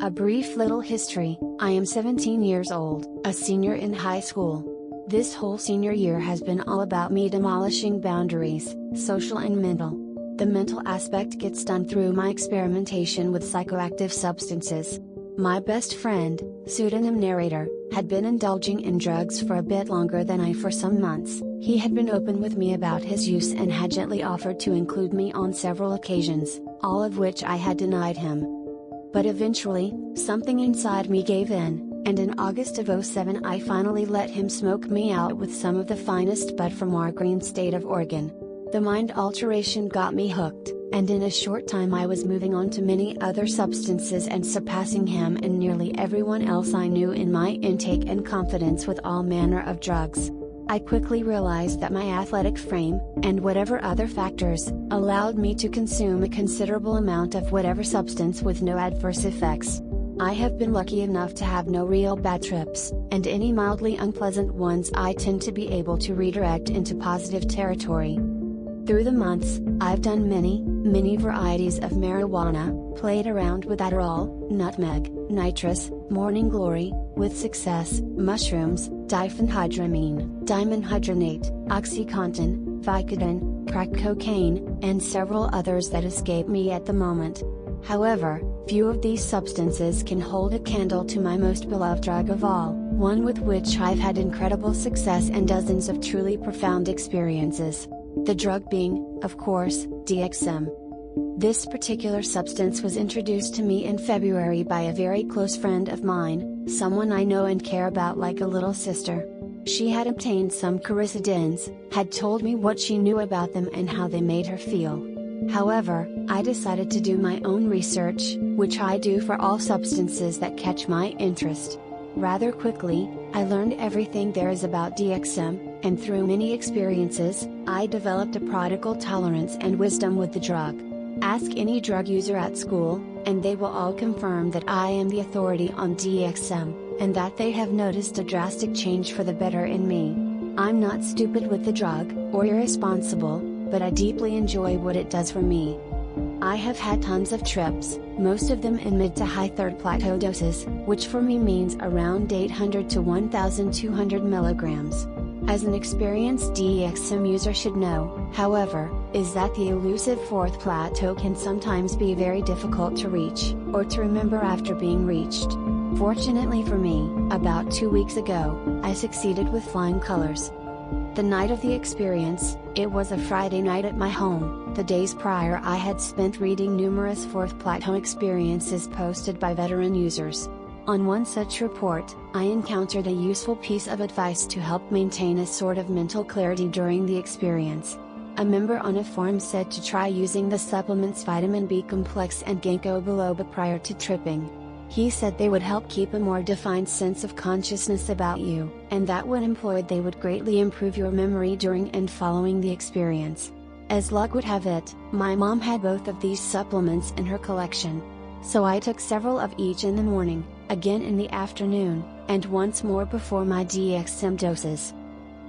A brief little history: I am 17 years old, a senior in high school. This whole senior year has been all about me demolishing boundaries, social and mental. The mental aspect gets done through my experimentation with psychoactive substances. My best friend, pseudonym narrator, had been indulging in drugs for a bit longer than I for some months. He had been open with me about his use and had gently offered to include me on several occasions, all of which I had denied him. But eventually, something inside me gave in, and in August of '07 I finally let him smoke me out with some of the finest bud from our green state of Oregon. The mind alteration got me hooked, and in a short time I was moving on to many other substances and surpassing him and nearly everyone else I knew in my intake and confidence with all manner of drugs. I quickly realized that my athletic frame, and whatever other factors, allowed me to consume a considerable amount of whatever substance with no adverse effects. I have been lucky enough to have no real bad trips, and any mildly unpleasant ones I tend to be able to redirect into positive territory. Through the months, I've done many varieties of marijuana, played around with Adderall, nutmeg, nitrous, morning glory, with success, mushrooms, diphenhydramine, dimenhydrinate, OxyContin, Vicodin, crack cocaine, and several others that escape me at the moment. However, few of these substances can hold a candle to my most beloved drug of all, one with which I've had incredible success and dozens of truly profound experiences. The drug being, of course, DXM. This particular substance was introduced to me in February by a very close friend of mine, someone I know and care about like a little sister. She had obtained some quercetin, had told me what she knew about them and how they made her feel. However, I decided to do my own research, which I do for all substances that catch my interest. Rather quickly, I learned everything there is about DXM, and through many experiences, I developed a prodigal tolerance and wisdom with the drug. Ask any drug user at school, and they will all confirm that I am the authority on DXM, and that they have noticed a drastic change for the better in me. I'm not stupid with the drug, or irresponsible, but I deeply enjoy what it does for me. I have had tons of trips, most of them in mid to high third plateau doses, which for me means around 800 to 1200 milligrams. As an experienced DXM user should know, however, is that the elusive fourth plateau can sometimes be very difficult to reach, or to remember after being reached. Fortunately for me, about 2 weeks ago, I succeeded with flying colors. The night of the experience, it was a Friday night at my home. The days prior I had spent reading numerous fourth plateau experiences posted by veteran users. On one such report, I encountered a useful piece of advice to help maintain a sort of mental clarity during the experience. A member on a forum said to try using the supplements vitamin B complex and ginkgo biloba prior to tripping. He said they would help keep a more defined sense of consciousness about you, and that when employed they would greatly improve your memory during and following the experience. As luck would have it, my mom had both of these supplements in her collection. So I took several of each in the morning, again in the afternoon, and once more before my DXM doses.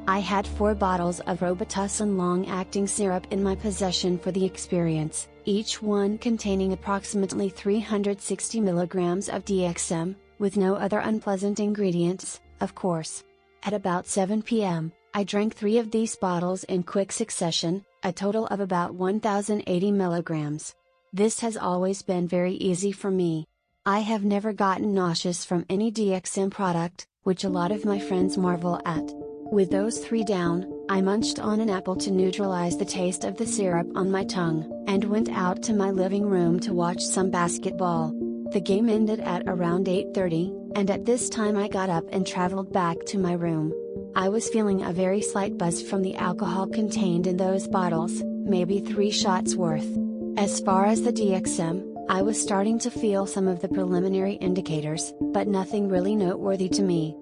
I had 4 bottles of Robitussin long-acting syrup in my possession for the experience, each one containing approximately 360 milligrams of DXM, with no other unpleasant ingredients, of course. At about 7 p.m., I drank 3 of these bottles in quick succession, a total of about 1080 milligrams. This has always been very easy for me. I have never gotten nauseous from any DXM product, which a lot of my friends marvel at. With those 3 down, I munched on an apple to neutralize the taste of the syrup on my tongue, and went out to my living room to watch some basketball. The game ended at around 8:30, and at this time I got up and traveled back to my room. I was feeling a very slight buzz from the alcohol contained in those bottles, maybe 3 shots worth. As far as the DXM, I was starting to feel some of the preliminary indicators, but nothing really noteworthy to me.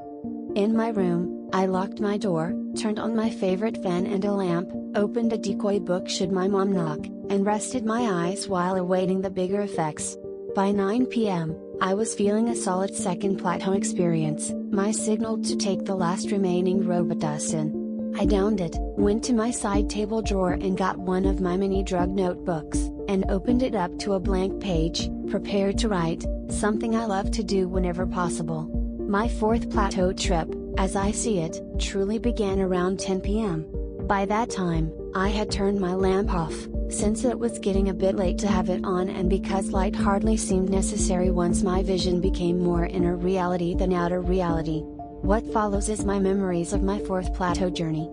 In my room, I locked my door, turned on my favorite fan and a lamp, opened a decoy book should my mom knock, and rested my eyes while awaiting the bigger effects. By 9 p.m., I was feeling a solid second plateau experience, my signal to take the last remaining Robitussin. I downed it, went to my side table drawer and got one of my mini drug notebooks, and opened it up to a blank page, prepared to write, something I love to do whenever possible. My fourth plateau trip, as I see it, truly began around 10 p.m. By that time, I had turned my lamp off, since it was getting a bit late to have it on and because light hardly seemed necessary once my vision became more inner reality than outer reality. What follows is my memories of my fourth plateau journey.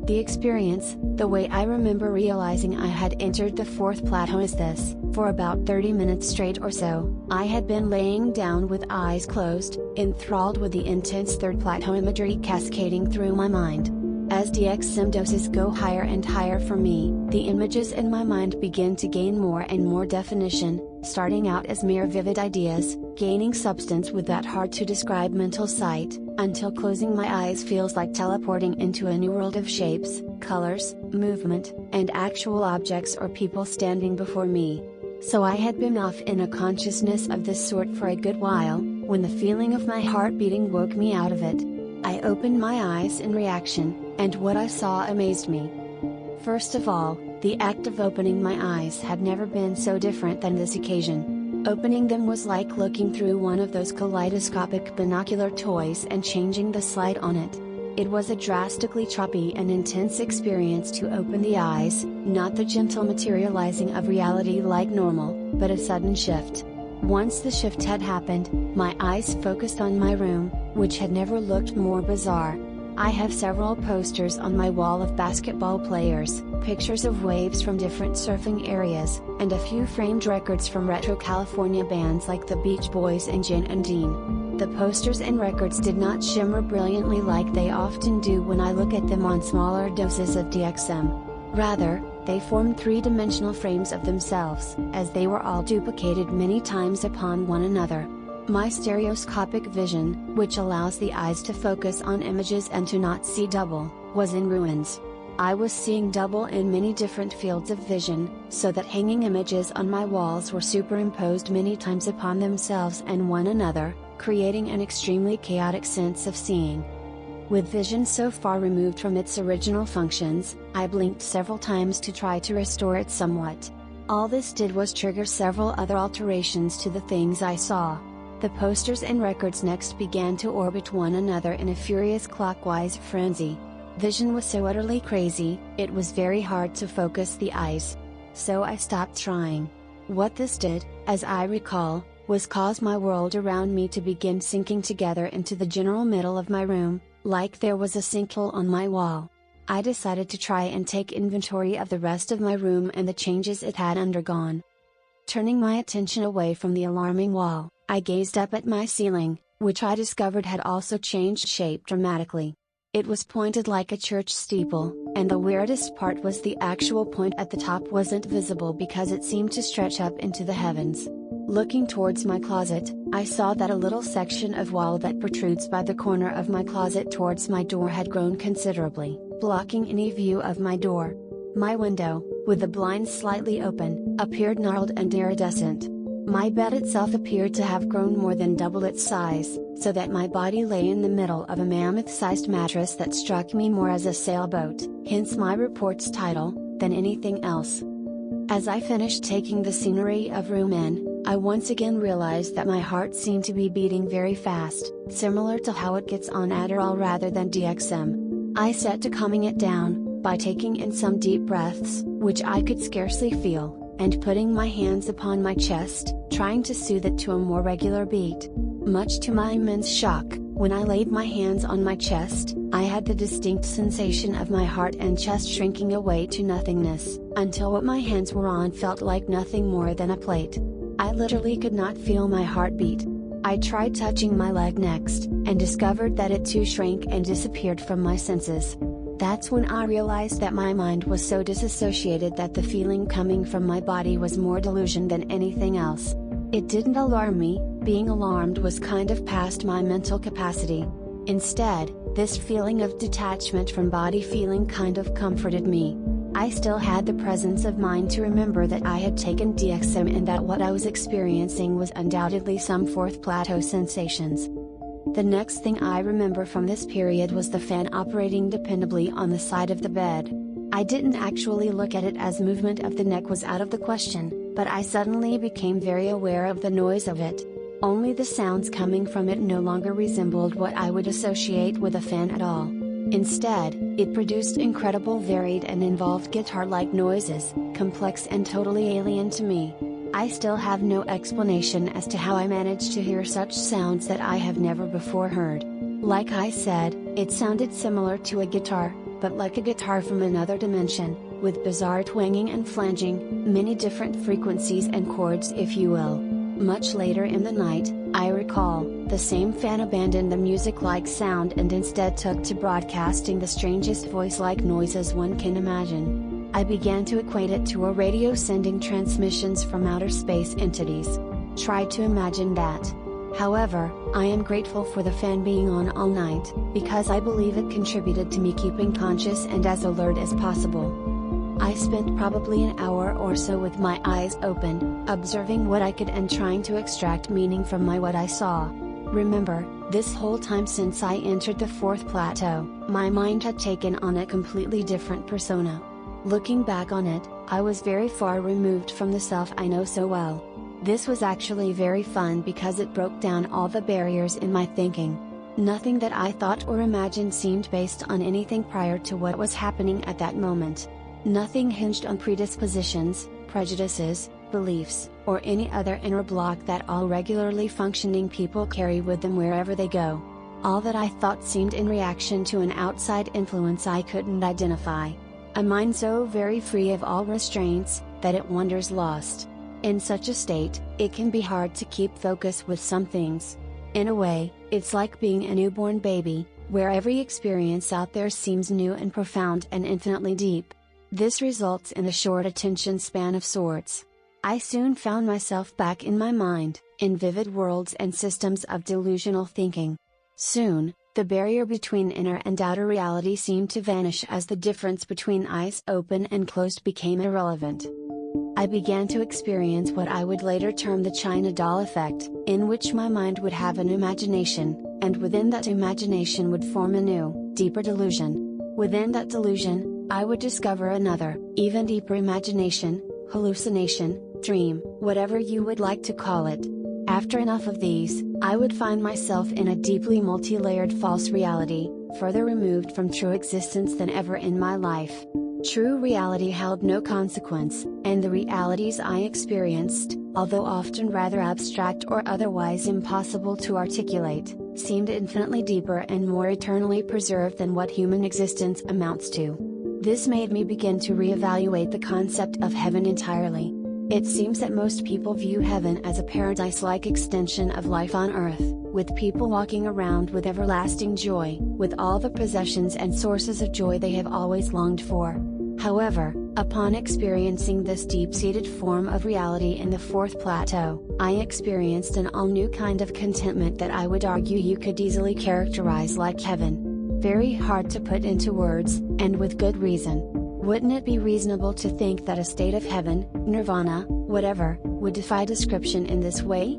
The experience, the way I remember realizing I had entered the fourth plateau is this: for about 30 minutes straight or so, I had been laying down with eyes closed, enthralled with the intense third plateau imagery cascading through my mind. As DXM doses go higher and higher for me, the images in my mind begin to gain more and more definition, starting out as mere vivid ideas, gaining substance with that hard to describe mental sight, until closing my eyes feels like teleporting into a new world of shapes, colors, movement, and actual objects or people standing before me. So I had been off in a consciousness of this sort for a good while, when the feeling of my heart beating woke me out of it. I opened my eyes in reaction, and what I saw amazed me. First of all, the act of opening my eyes had never been so different than this occasion. Opening them was like looking through one of those kaleidoscopic binocular toys and changing the slide on it. It was a drastically choppy and intense experience to open the eyes, not the gentle materializing of reality like normal, but a sudden shift. Once the shift had happened, my eyes focused on my room, which had never looked more bizarre. I have several posters on my wall of basketball players, pictures of waves from different surfing areas, and a few framed records from retro California bands like the Beach Boys and Jen and Dean. The posters and records did not shimmer brilliantly like they often do when I look at them on smaller doses of DXM. Rather, they formed three-dimensional frames of themselves, as they were all duplicated many times upon one another. My stereoscopic vision, which allows the eyes to focus on images and to not see double, was in ruins. I was seeing double in many different fields of vision, so that hanging images on my walls were superimposed many times upon themselves and one another, creating an extremely chaotic sense of seeing. With vision so far removed from its original functions, I blinked several times to try to restore it somewhat. All this did was trigger several other alterations to the things I saw. The posters and records next began to orbit one another in a furious clockwise frenzy. Vision was so utterly crazy, it was very hard to focus the eyes. So I stopped trying. What this did, as I recall, was cause my world around me to begin sinking together into the general middle of my room, like there was a sinkhole on my wall. I decided to try and take inventory of the rest of my room and the changes it had undergone. Turning my attention away from the alarming wall, I gazed up at my ceiling, which I discovered had also changed shape dramatically. It was pointed like a church steeple, and the weirdest part was the actual point at the top wasn't visible because it seemed to stretch up into the heavens. Looking towards my closet, I saw that a little section of wall that protrudes by the corner of my closet towards my door had grown considerably, blocking any view of my door. My window, with the blinds slightly open, appeared gnarled and iridescent. My bed itself appeared to have grown more than double its size, so that my body lay in the middle of a mammoth-sized mattress that struck me more as a sailboat, hence my report's title, than anything else. As I finished taking the scenery of room in, I once again realized that my heart seemed to be beating very fast, similar to how it gets on Adderall rather than DXM. I set to calming it down, by taking in some deep breaths, which I could scarcely feel, and putting my hands upon my chest, trying to soothe it to a more regular beat. Much to my immense shock, when I laid my hands on my chest, I had the distinct sensation of my heart and chest shrinking away to nothingness, until what my hands were on felt like nothing more than a plate. I literally could not feel my heartbeat. I tried touching my leg next, and discovered that it too shrank and disappeared from my senses. That's when I realized that my mind was so disassociated that the feeling coming from my body was more delusion than anything else. It didn't alarm me, being alarmed was kind of past my mental capacity. Instead, this feeling of detachment from body feeling kind of comforted me. I still had the presence of mind to remember that I had taken DXM and that what I was experiencing was undoubtedly some fourth plateau sensations. The next thing I remember from this period was the fan operating dependably on the side of the bed. I didn't actually look at it as movement of the neck was out of the question, but I suddenly became very aware of the noise of it. Only the sounds coming from it no longer resembled what I would associate with a fan at all. Instead, it produced incredible varied and involved guitar-like noises, complex and totally alien to me. I still have no explanation as to how I managed to hear such sounds that I have never before heard. Like I said, it sounded similar to a guitar, but like a guitar from another dimension, with bizarre twanging and flanging, many different frequencies and chords if you will. Much later in the night, I recall, the same fan abandoned the music-like sound and instead took to broadcasting the strangest voice-like noises one can imagine. I began to equate it to a radio sending transmissions from outer space entities. Try to imagine that. However, I am grateful for the fan being on all night, because I believe it contributed to me keeping conscious and as alert as possible. I spent probably an hour or so with my eyes open, observing what I could and trying to extract meaning from what I saw. Remember, this whole time since I entered the fourth plateau, my mind had taken on a completely different persona. Looking back on it, I was very far removed from the self I know so well. This was actually very fun because it broke down all the barriers in my thinking. Nothing that I thought or imagined seemed based on anything prior to what was happening at that moment. Nothing hinged on predispositions, prejudices, beliefs, or any other inner block that all regularly functioning people carry with them wherever they go. All that I thought seemed in reaction to an outside influence I couldn't identify. A mind so very free of all restraints, that it wanders lost. In such a state, it can be hard to keep focus with some things. In a way, it's like being a newborn baby, where every experience out there seems new and profound and infinitely deep. This results in a short attention span of sorts. I soon found myself back in my mind, in vivid worlds and systems of delusional thinking. Soon, the barrier between inner and outer reality seemed to vanish as the difference between eyes open and closed became irrelevant. I began to experience what I would later term the China doll effect, in which my mind would have an imagination, and within that imagination would form a new, deeper delusion. Within that delusion, I would discover another, even deeper imagination, hallucination, dream, whatever you would like to call it. After enough of these, I would find myself in a deeply multi-layered false reality, further removed from true existence than ever in my life. True reality held no consequence, and the realities I experienced, although often rather abstract or otherwise impossible to articulate, seemed infinitely deeper and more eternally preserved than what human existence amounts to. This made me begin to reevaluate the concept of heaven entirely. It seems that most people view heaven as a paradise-like extension of life on earth, with people walking around with everlasting joy, with all the possessions and sources of joy they have always longed for. However, upon experiencing this deep-seated form of reality in the fourth plateau, I experienced an all-new kind of contentment that I would argue you could easily characterize like heaven. Very hard to put into words, and with good reason. Wouldn't it be reasonable to think that a state of heaven, nirvana, whatever, would defy description in this way?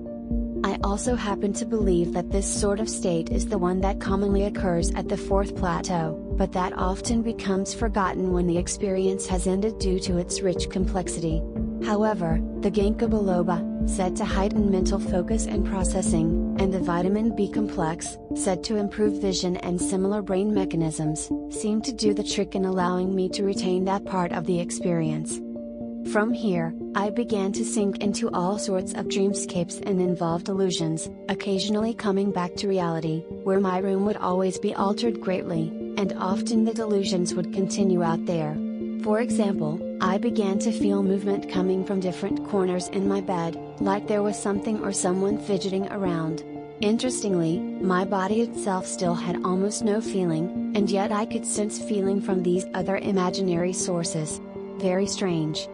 I also happen to believe that this sort of state is the one that commonly occurs at the fourth plateau, but that often becomes forgotten when the experience has ended due to its rich complexity. However, the ginkgo biloba, said to heighten mental focus and processing, and the vitamin B complex, said to improve vision and similar brain mechanisms, seem to do the trick in allowing me to retain that part of the experience. From here, I began to sink into all sorts of dreamscapes and involved illusions, occasionally coming back to reality, where my room would always be altered greatly, and often the delusions would continue out there. For example, I began to feel movement coming from different corners in my bed, like there was something or someone fidgeting around. Interestingly, my body itself still had almost no feeling, and yet I could sense feeling from these other imaginary sources. Very strange.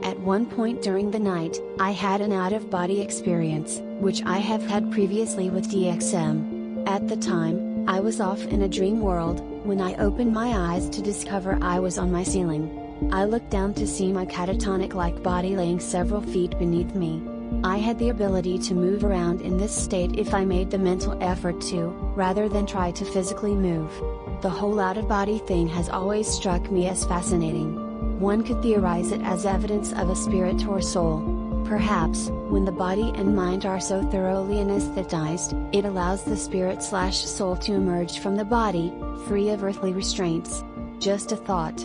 At one point during the night, I had an out-of-body experience, which I have had previously with DXM. At the time, I was off in a dream world, when I opened my eyes to discover I was on my ceiling. I looked down to see my catatonic-like body laying several feet beneath me. I had the ability to move around in this state if I made the mental effort to, rather than try to physically move. The whole out-of-body thing has always struck me as fascinating. One could theorize it as evidence of a spirit or soul. Perhaps, when the body and mind are so thoroughly anesthetized, it allows the spirit/soul to emerge from the body, free of earthly restraints. Just a thought.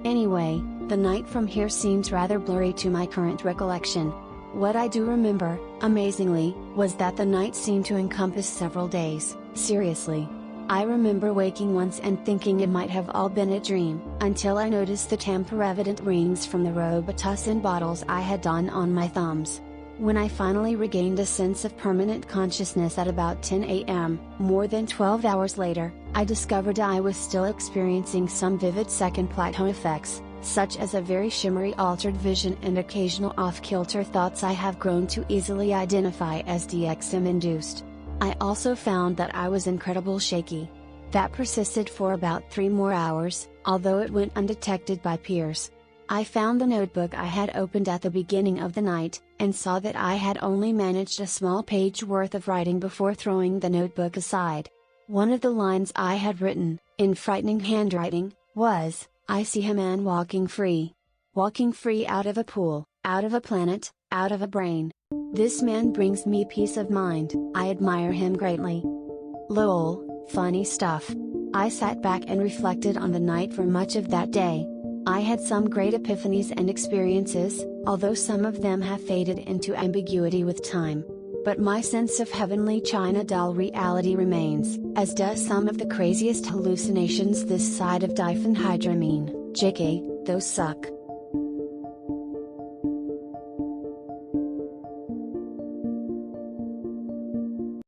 Anyway, the night from here seems rather blurry to my current recollection. What I do remember, amazingly, was that the night seemed to encompass several days. Seriously. I remember waking once and thinking it might have all been a dream, until I noticed the tamper-evident rings from the Robitussin bottles I had on my thumbs. When I finally regained a sense of permanent consciousness at about 10 a.m., more than 12 hours later, I discovered I was still experiencing some vivid second Plateau effects, such as a very shimmery altered vision and occasional off-kilter thoughts I have grown to easily identify as DXM-induced. I also found that I was incredibly shaky. That persisted for about 3 more hours, although it went undetected by peers. I found the notebook I had opened at the beginning of the night, and saw that I had only managed a small page worth of writing before throwing the notebook aside. One of the lines I had written, in frightening handwriting, was, "I see a man walking free. Walking free out of a pool, out of a planet, out of a brain. This man brings me peace of mind, I admire him greatly." Lol, funny stuff. I sat back and reflected on the night for much of that day. I had some great epiphanies and experiences, although some of them have faded into ambiguity with time. But my sense of heavenly China doll reality remains, as does some of the craziest hallucinations this side of diphenhydramine. JK, those suck.